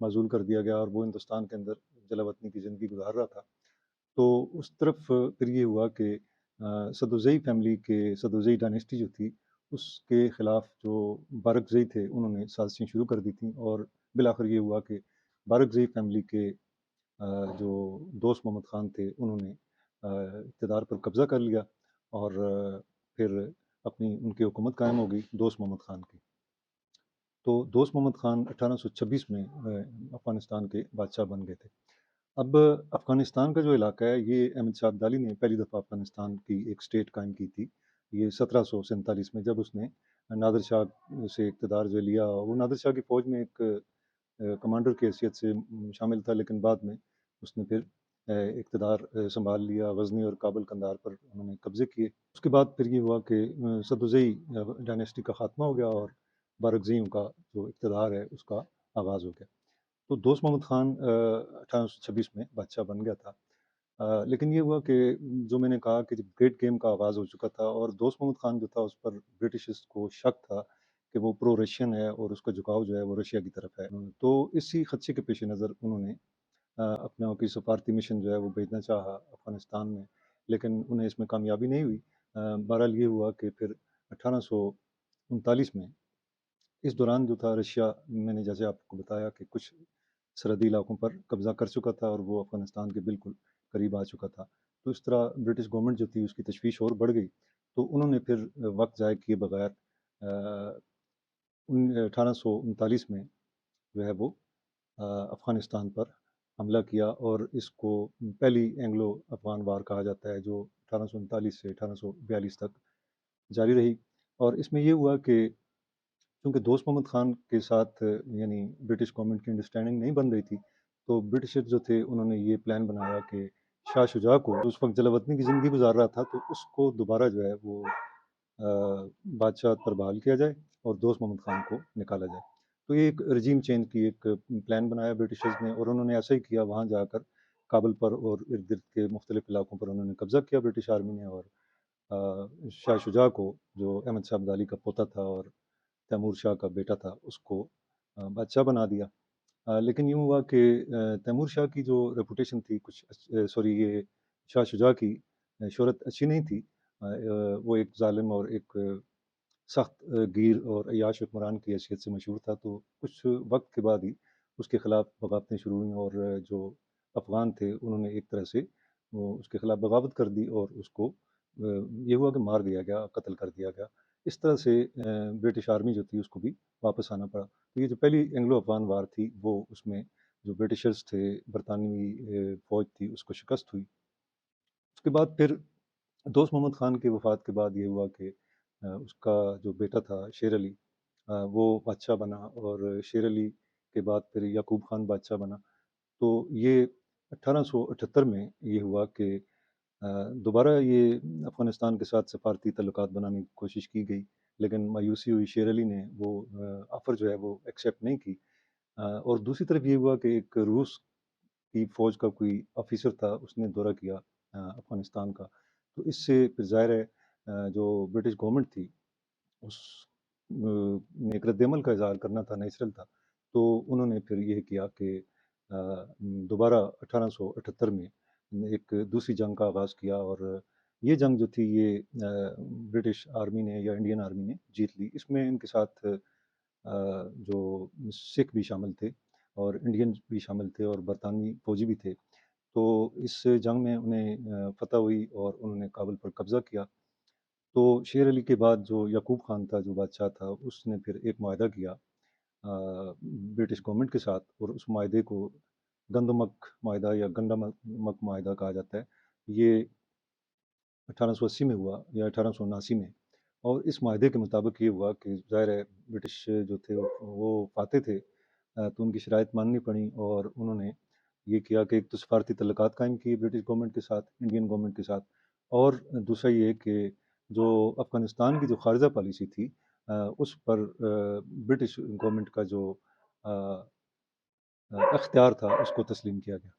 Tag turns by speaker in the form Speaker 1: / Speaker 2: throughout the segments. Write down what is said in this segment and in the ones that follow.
Speaker 1: معزول کر دیا گیا اور وہ ہندوستان کے اندر جلا وطنی کی زندگی گزار رہا تھا۔ تو اس طرف پھر یہ ہوا کہ سدوزئی فیملی کے سدوزئی ڈائنیسٹی جو تھی اس کے خلاف جو بارکزئی تھے انہوں نے سازشیں شروع کر دی تھیں، اور بالآخر یہ ہوا کہ بارکزئی فیملی کے جو دوست محمد خان تھے انہوں نے اقتدار پر قبضہ کر لیا، اور پھر ان کی حکومت قائم ہو گئی دوست محمد خان کی۔ تو دوست محمد خان 1826 میں افغانستان کے بادشاہ بن گئے تھے۔ اب افغانستان کا جو علاقہ ہے یہ احمد شاہ ابدالی نے پہلی دفعہ افغانستان کی ایک اسٹیٹ قائم کی تھی، یہ 1747 میں، جب اس نے نادر شاہ سے اقتدار جو لیا۔ وہ نادر شاہ کی فوج میں ایک کمانڈر کی حیثیت سے شامل تھا، لیکن بعد میں اس نے پھر اقتدار سنبھال لیا، غزنی اور کابل قندھار پر انہوں نے قبضے کیے۔ اس کے بعد پھر یہ ہوا کہ سدوزئی ڈائنیسٹی کا خاتمہ ہو گیا اور بارکزیوں کا جو اقتدار ہے اس کا آغاز ہو گیا۔ تو دوست محمد خان 1826 میں بادشاہ بن گیا تھا، لیکن یہ ہوا کہ جو میں نے کہا کہ جب گریٹ گیم کا آغاز ہو چکا تھا اور دوست محمد خان جو تھا اس پر برٹشز کو شک تھا کہ وہ پرو رشین ہے اور اس کا جھکاؤ جو ہے وہ رشیا کی طرف ہے، تو اسی خدشے کے پیش نظر انہوں نے اپنا کوئی سفارتی مشن جو ہے وہ بھیجنا چاہا افغانستان میں، لیکن انہیں اس میں کامیابی نہیں ہوئی۔ بہرحال یہ ہوا کہ پھر 1839 میں اس دوران جو تھا رشیا، میں نے جیسے آپ کو بتایا کہ کچھ سرحدی علاقوں پر قبضہ کر چکا تھا اور وہ افغانستان کے بالکل قریب آ چکا تھا، تو اس طرح برٹش گورنمنٹ جو تھی اس کی تشویش اور بڑھ گئی۔ تو انہوں نے پھر وقت ضائع کیے بغیر 1839 میں جو ہے وہ افغانستان پر حملہ کیا، اور اس کو پہلی اینگلو افغان وار کہا جاتا ہے، جو 1839 سے 1842 تک جاری رہی۔ اور اس میں یہ ہوا کہ چونکہ دوست محمد خان کے ساتھ یعنی برٹش گورنمنٹ کی انڈرسٹینڈنگ نہیں بن رہی تھی، تو برٹشر جو تھے انہوں نے یہ پلان بنایا کہ شاہ شجاع کو، جو اس وقت جلا وطنی کی زندگی گزار رہا تھا، تو اس کو دوبارہ جو ہے وہ بادشاہ پر بحال کیا جائے اور دوست محمد خان کو نکالا جائے۔ تو یہ ایک رجیم چینج کی ایک پلان بنایا برٹشرز نے، اور انہوں نے ایسا ہی کیا۔ وہاں جا کر کابل پر اور ارد گرد کے مختلف علاقوں پر انہوں نے قبضہ کیا برٹش آرمی نے، اور شاہ شجاع کو، جو احمد شاہ ابدالی کا پوتا تھا اور تیمور شاہ کا بیٹا تھا، اس کو بادشاہ بنا دیا۔ لیکن یوں ہوا کہ تیمور شاہ کی جو ریپوٹیشن تھی کچھ یہ شاہ شجاع کی شہرت اچھی نہیں تھی۔ وہ ایک ظالم اور ایک سخت گیر اور عیاش حکمران کی حیثیت سے مشہور تھا، تو کچھ وقت کے بعد ہی اس کے خلاف بغاوتیں شروع ہوئیں، اور جو افغان تھے انہوں نے ایک طرح سے وہ اس کے خلاف بغاوت کر دی، اور اس کو یہ ہوا کہ مار دیا گیا، قتل کر دیا گیا۔ اس طرح سے برٹش آرمی جو تھی اس کو بھی واپس آنا پڑا۔ تو یہ جو پہلی اینگلو افغان وار تھی، وہ اس میں جو برٹشرز تھے، برطانوی فوج تھی، اس کو شکست ہوئی۔ اس کے بعد پھر دوست محمد خان کی وفات کے بعد یہ ہوا کہ اس کا جو بیٹا تھا شیر علی، وہ بادشاہ بنا، اور شیر علی کے بعد پھر یعقوب خان بادشاہ بنا۔ تو یہ 1878 میں یہ ہوا کہ دوبارہ یہ افغانستان کے ساتھ سفارتی تعلقات بنانے کی کوشش کی گئی، لیکن مایوسی ہوئی، شیر علی نے وہ آفر جو ہے وہ ایکسیپٹ نہیں کی۔ اور دوسری طرف یہ ہوا کہ ایک روس کی فوج کا کوئی آفیسر تھا، اس نے دورہ کیا افغانستان کا، تو اس سے پھر ظاہر ہے جو برٹش گورنمنٹ تھی اس نے ایک رد عمل کا اظہار کرنا تھا، نیچرل تھا۔ تو انہوں نے پھر یہ کیا کہ دوبارہ 1878 میں ایک دوسری جنگ کا آغاز کیا، اور یہ جنگ جو تھی یہ برٹش آرمی نے یا انڈین آرمی نے جیت لی۔ اس میں ان کے ساتھ جو سکھ بھی شامل تھے اور انڈین بھی شامل تھے اور برطانوی فوجی بھی تھے۔ تو اس جنگ میں انہیں فتح ہوئی اور انہوں نے کابل پر قبضہ کیا۔ تو شیر علی کے بعد جو یعقوب خان تھا جو بادشاہ تھا، اس نے پھر ایک معاہدہ کیا برٹش گورنمنٹ کے ساتھ، اور اس معاہدے کو گندمک معاہدہ یا گنڈمک معاہدہ کہا جاتا ہے۔ یہ 1880 میں ہوا یا 1879 میں، اور اس معاہدے کے مطابق یہ ہوا کہ ظاہر ہے برٹش جو تھے وہ فاتح تھے، تو ان کی شرائط ماننی پڑیں، اور انہوں نے یہ کیا کہ ایک تو سفارتی تعلقات قائم کیے برٹش گورنمنٹ کے ساتھ، انڈین گورنمنٹ کے ساتھ، اور دوسرا یہ کہ جو افغانستان کی جو خارجہ پالیسی تھی اس پر برٹش گورنمنٹ کا جو اختیار تھا اس کو تسلیم کیا گیا۔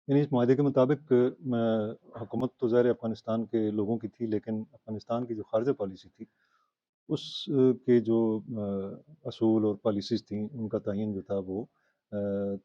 Speaker 1: یعنی اس معاہدے کے مطابق حکومت تو ظاہر افغانستان کے لوگوں کی تھی، لیکن افغانستان کی جو خارجہ پالیسی تھی اس کے جو اصول اور پالیسیز تھیں ان کا تعین جو تھا وہ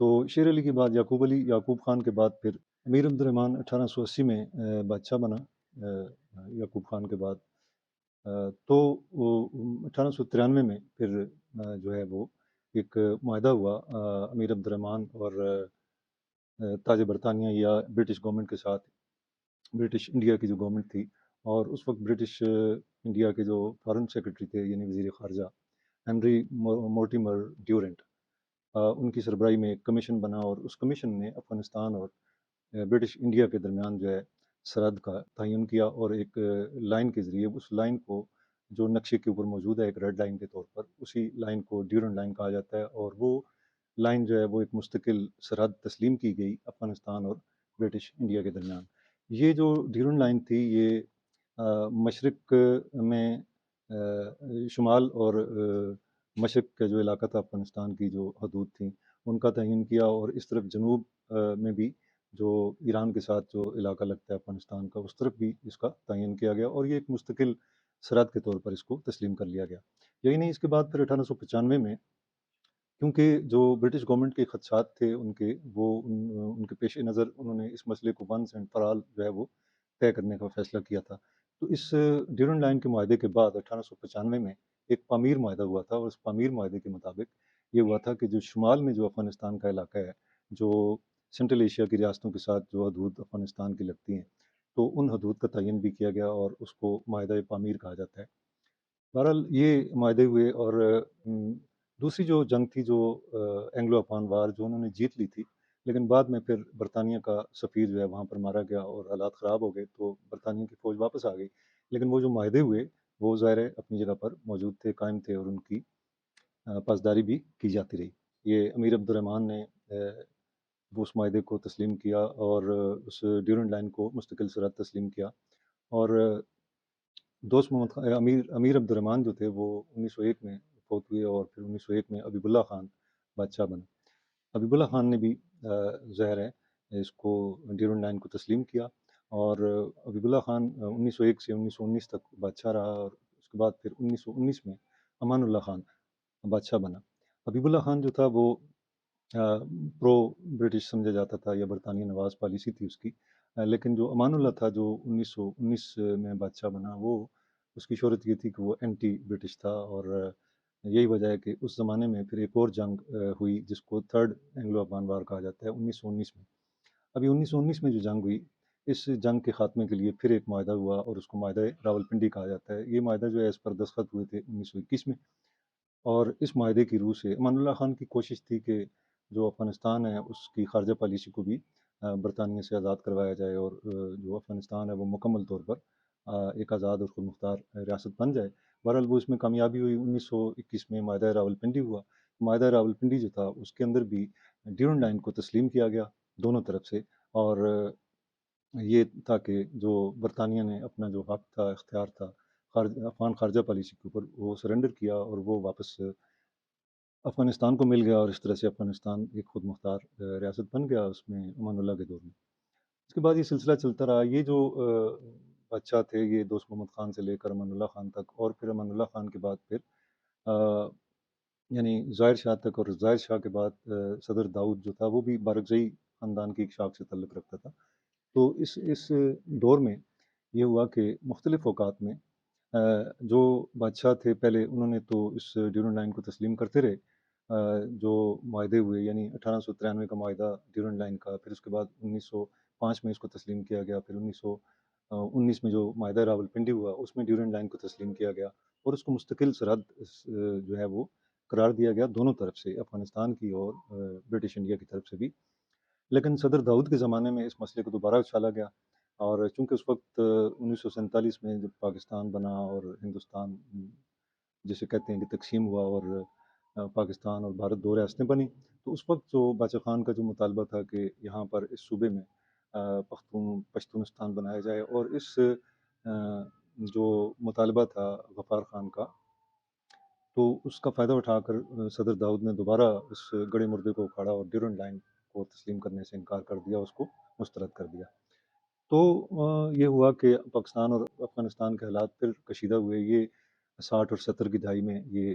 Speaker 1: تو شیر علی کے بعد یعقوب خان کے بعد پھر امیر عبد الرحمن 1880 میں بادشاہ بنا یعقوب خان کے بعد۔ تو وہ 1893 میں پھر جو ہے وہ ایک معاہدہ ہوا امیر عبد الرحمن اور تاج برطانیہ یا برٹش گورنمنٹ کے ساتھ، برٹش انڈیا کی جو گورنمنٹ تھی، اور اس وقت برٹش انڈیا کے جو فارن سیکرٹری تھے یعنی وزیر خارجہ ہنری مورٹیمر ڈیورنٹ، ان کی سربراہی میں ایک کمیشن بنا، اور اس کمیشن نے افغانستان اور برٹش انڈیا کے درمیان جو ہے سرحد کا تعین کیا، اور ایک لائن کے ذریعے اس لائن کو جو نقشے کے اوپر موجود ہے ایک ریڈ لائن کے طور پر، اسی لائن کو ڈیورنٹ لائن کہا جاتا ہے، اور وہ لائن جو ہے وہ ایک مستقل سرحد تسلیم کی گئی افغانستان اور برٹش انڈیا کے درمیان۔ یہ جو ڈیورنٹ لائن تھی یہ مشرق میں شمال اور مشرق کا جو علاقہ تھا افغانستان کی جو حدود تھیں ان کا تعین کیا، اور اس طرف جنوب میں بھی جو ایران کے ساتھ جو علاقہ لگتا ہے افغانستان کا اس طرف بھی اس کا تعین کیا گیا، اور یہ ایک مستقل سرحد کے طور پر اس کو تسلیم کر لیا گیا۔ یہی نہیں، اس کے بعد پھر 1895 میں کیونکہ جو برٹش گورنمنٹ کے خدشات تھے ان کے پیش نظر انہوں نے اس مسئلے کو ونس اینڈ فار آل جو ہے وہ طے کرنے کا فیصلہ کیا تھا۔ تو اس ڈیورنٹ لائن کے معاہدے کے بعد 1895 میں ایک پامیر معاہدہ ہوا تھا، اور اس پامیر معاہدے کے مطابق یہ ہوا تھا کہ جو شمال میں جو افغانستان کا علاقہ ہے، جو سنٹرل ایشیا کی ریاستوں کے ساتھ جو حدود افغانستان کی لگتی ہیں، تو ان حدود کا تعین بھی کیا گیا، اور اس کو معاہدہ پامیر کہا جاتا ہے۔ بہرحال یہ معاہدے ہوئے، اور دوسری جو جنگ تھی جو اینگلو افغان وار جو انہوں نے جیت لی تھی، لیکن بعد میں پھر برطانیہ کا سفیر جو ہے وہاں پر مارا گیا اور حالات خراب ہو گئے، تو برطانیہ کی فوج واپس آ گئی، لیکن وہ جو معاہدے ہوئے وہ ظاہر ہے اپنی جگہ پر موجود تھے، قائم تھے، اور ان کی پاسداری بھی کی جاتی رہی۔ یہ امیر عبد الرحمن نے وہ اس معاہدے کو تسلیم کیا، اور اس ڈیورنٹ لائن کو مستقل سرحد تسلیم کیا، اور دوست محمد خان امیر عبد الرحمن جو تھے وہ 1901 میں فوت ہوئے، اور پھر 1901 میں حبیب اللہ خان بادشاہ بنا۔ حبیب اللہ خان نے بھی ظاہر ہے اس کو ڈیورنٹ لائن کو تسلیم کیا، اور حبیب اللہ خان 1901 سے 1919 تک بادشاہ رہا، اور اس کے بعد پھر 1919 میں امان اللہ خان بادشاہ بنا۔ حبیب اللہ خان جو تھا وہ پرو برٹش سمجھا جاتا تھا، یا برطانیہ نواز پالیسی تھی اس کی، لیکن جو امان اللہ تھا جو 1919 میں بادشاہ بنا، وہ اس کی شہرت یہ تھی کہ وہ اینٹی برٹش تھا، اور یہی وجہ ہے کہ اس زمانے میں پھر ایک اور جنگ ہوئی جس کو تھرڈ اینگلو افغان وار کہا جاتا ہے 1919 میں۔ ابھی 1919 میں جو جنگ ہوئی، اس جنگ کے خاتمے کے لیے پھر ایک معاہدہ ہوا، اور اس کو معاہدہ راولپنڈی کہا جاتا ہے۔ یہ معاہدہ جو ہے اس پر دستخط ہوئے تھے 1921 میں، اور اس معاہدے کی روح سے امان اللہ خان کی کوشش تھی کہ جو افغانستان ہے اس کی خارجہ پالیسی کو بھی برطانیہ سے آزاد کروایا جائے، اور جو افغانستان ہے وہ مکمل طور پر ایک آزاد اور خود مختار ریاست بن جائے۔ بہرحال وہ اس میں کامیابی ہوئی، 1921 میں معاہدہ راولپنڈی ہوا۔ معاہدہ راولپنڈی جو تھا اس کے اندر بھی ڈیورنٹ لائن کو تسلیم کیا گیا دونوں طرف سے، اور یہ تھا کہ جو برطانیہ نے اپنا جو حق تھا، اختیار تھا افغان خارجہ پالیسی کے اوپر، وہ سرنڈر کیا، اور وہ واپس افغانستان کو مل گیا، اور اس طرح سے افغانستان ایک خود مختار ریاست بن گیا اس میں امان اللہ کے دور میں۔ اس کے بعد یہ سلسلہ چلتا رہا۔ یہ جو بادشاہ تھے یہ دوست محمد خان سے لے کر امان اللہ خان تک، اور پھر امان اللہ خان کے بعد پھر یعنی ظاہر شاہ تک، اور ظاہر شاہ کے بعد صدر داؤد جو تھا وہ بھی بارکزئی خاندان کی ایک شاخ سے تعلق رکھتا تھا۔ تو اس دور میں یہ ہوا کہ مختلف اوقات میں جو بادشاہ تھے پہلے انہوں نے تو اس ڈیورنٹ لائن کو تسلیم کرتے رہے، جو معاہدے ہوئے، یعنی 1893 کا معاہدہ ڈیورنٹ لائن کا، پھر اس کے بعد 1905 میں اس کو تسلیم کیا گیا، پھر 1919 میں جو معاہدہ راولپنڈی ہوا اس میں ڈیورنٹ لائن کو تسلیم کیا گیا، اور اس کو مستقل سرحد جو ہے وہ قرار دیا گیا دونوں طرف سے، افغانستان کی اور برٹش انڈیا کی طرف سے بھی۔ لیکن صدر داؤد کے زمانے میں اس مسئلے کو دوبارہ اچھالا گیا، اور چونکہ اس وقت 1947 میں جب پاکستان بنا اور ہندوستان جسے کہتے ہیں کہ تقسیم ہوا، اور پاکستان اور بھارت دو ریاستیں بنی، تو اس وقت جو باچا خان کا جو مطالبہ تھا کہ یہاں پر اس صوبے میں پشتونستان بنایا جائے، اور اس جو مطالبہ تھا غفار خان کا، تو اس کا فائدہ اٹھا کر صدر داؤد نے دوبارہ اس گڑے مردے کو اکھاڑا، اور ڈیورنٹ لائن کو تسلیم کرنے سے انکار کر دیا، اس کو مسترد کر دیا۔ تو یہ ہوا کہ پاکستان اور افغانستان کے حالات پھر کشیدہ ہوئے۔ یہ 60 اور 70 کی دہائی میں یہ